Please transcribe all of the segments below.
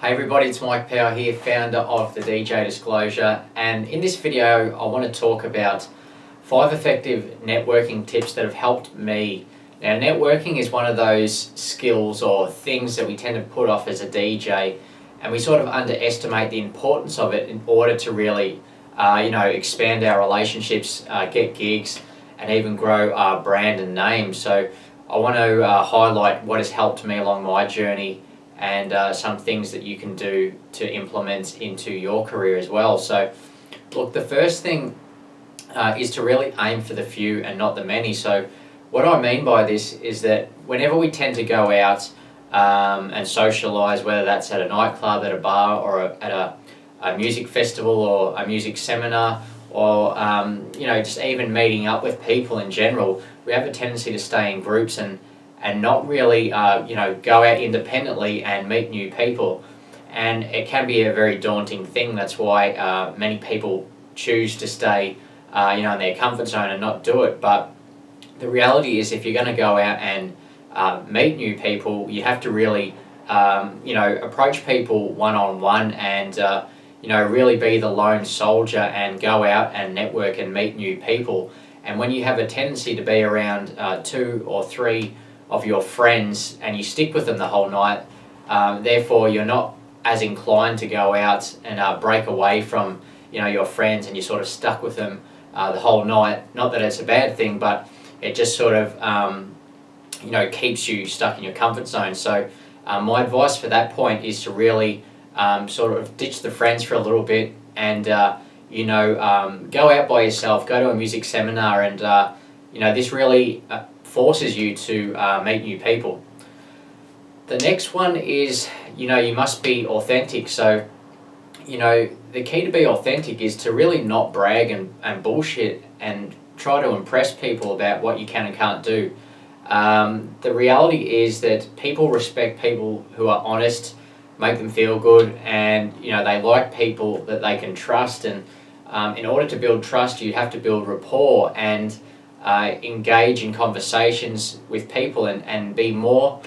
Hey everybody, it's Mike Power here, founder of the DJ Disclosure, and in this video I want to talk about 5 effective networking tips that have helped me. Now, networking is one of those skills or things that we tend to put off as a DJ, and we sort of underestimate the importance of it in order to really expand our relationships, get gigs, and even grow our brand and name. So I want to highlight what has helped me along my journey and some things that you can do to implement into your career as well. So look, the first thing is to really aim for the few and not the many. So what I mean by this is that whenever we tend to go out and socialise, whether that's at a nightclub, at a bar, or at a music festival or a music seminar, or just even meeting up with people in general, we have a tendency to stay in groups and not really go out independently and meet new people. And it can be a very daunting thing. That's why many people choose to stay in their comfort zone and not do it. But the reality is, if you're going to go out and meet new people, you have to really approach people one-on-one and really be the lone soldier and go out and network and meet new people. And when you have a tendency to be around 2 or 3 of your friends and you stick with them the whole night, therefore you're not as inclined to go out and break away from your friends, and you're sort of stuck with them the whole night. Not that it's a bad thing, but it just sort of keeps you stuck in your comfort zone. So my advice for that point is to really sort of ditch the friends for a little bit and go out by yourself, go to a music seminar, and this really forces you to meet new people. The next one is, you must be authentic. So, the key to be authentic is to really not brag and bullshit and try to impress people about what you can and can't do. The reality is that people respect people who are honest, make them feel good, and they like people that they can trust. And in order to build trust, you have to build rapport and engage in conversations with people and be more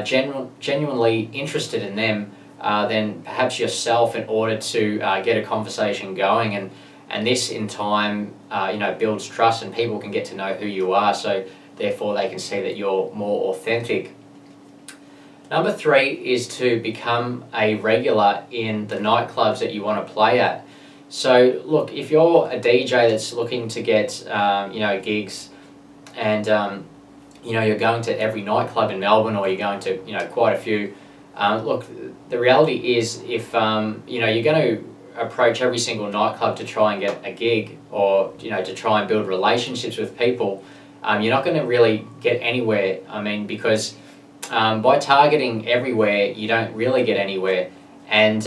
genuinely interested in them than perhaps yourself, in order to get a conversation going. And this in time builds trust, and people can get to know who you are, so therefore they can see that you're more authentic. Number 3 is to become a regular in the nightclubs that you want to play at. So look, if you're a DJ that's looking to get gigs, and you're going to every nightclub in Melbourne, or you're going to quite a few, look, the reality is, if you're going to approach every single nightclub to try and get a gig, or to try and build relationships with people, you're not going to really get anywhere. Because by targeting everywhere, you don't really get anywhere. And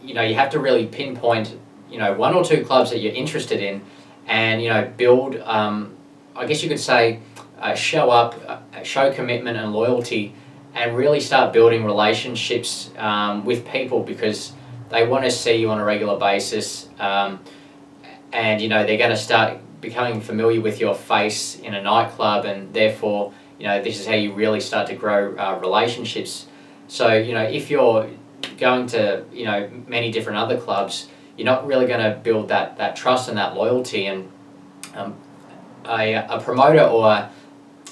you have to really pinpoint 1 or 2 clubs that you're interested in, and build, I guess you could say, show up, show commitment and loyalty, and really start building relationships with people, because they want to see you on a regular basis, and they're going to start becoming familiar with your face in a nightclub, and therefore this is how you really start to grow relationships. So if you're going to many different other clubs, you're not really going to build that trust and that loyalty. And a promoter or a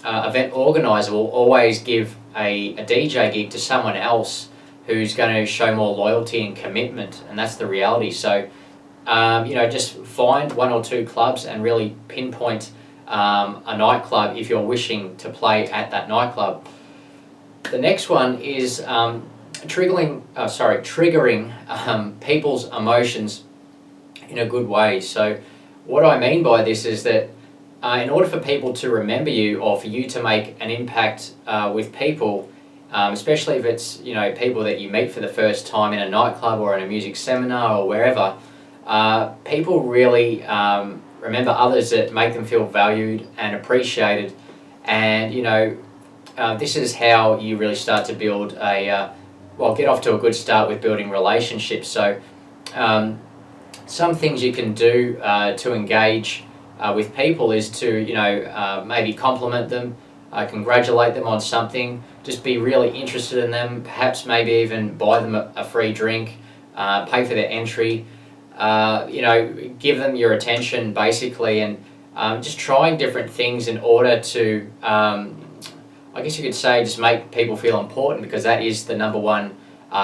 event organizer will always give a DJ gig to someone else who's going to show more loyalty and commitment, and that's the reality. So just find 1 or 2 clubs and really pinpoint a nightclub if you're wishing to play at that nightclub. The next one is triggering people's emotions in a good way. So what I mean by this is that in order for people to remember you, or for you to make an impact with people, especially if it's people that you meet for the first time in a nightclub or in a music seminar or wherever, people really remember others that make them feel valued and appreciated. And this is how you really start to build get off to a good start with building relationships. So some things you can do to engage with people is to maybe compliment them, congratulate them on something, just be really interested in them, perhaps maybe even buy them a free drink, pay for their entry, give them your attention basically, and just trying different things in order to, I guess you could say, just make people feel important, because that is the number one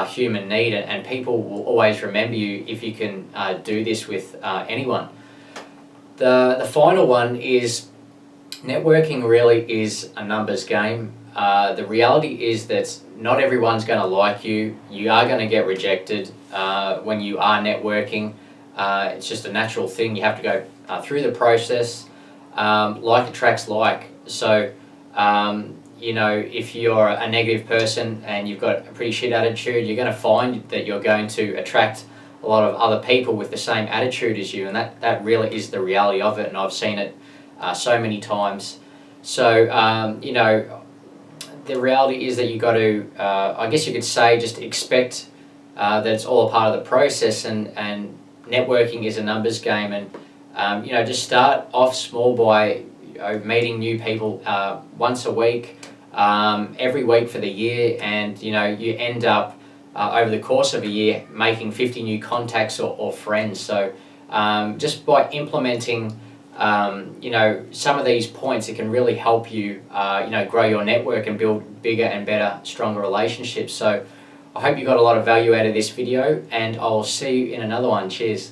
human need, and people will always remember you if you can do this with anyone. The final one is networking really is a numbers game. The reality is that not everyone's going to like you. You are going to get rejected when you are networking. It's just a natural thing. You have to go through the process. Like attracts like. So, if you're a negative person and you've got a pretty shit attitude, you're going to find that you're going to attract a lot of other people with the same attitude as you, and that really is the reality of it, and I've seen it so many times. So, the reality is that you got to, I guess you could say, just expect that it's all a part of the process, and networking is a numbers game, and just start off small by meeting new people once a week, every week for the year, and you end up over the course of a year making 50 new contacts or friends. So just by implementing some of these points, it can really help you grow your network and build bigger and better, stronger relationships. So I hope you got a lot of value out of this video, and I'll see you in another one. Cheers.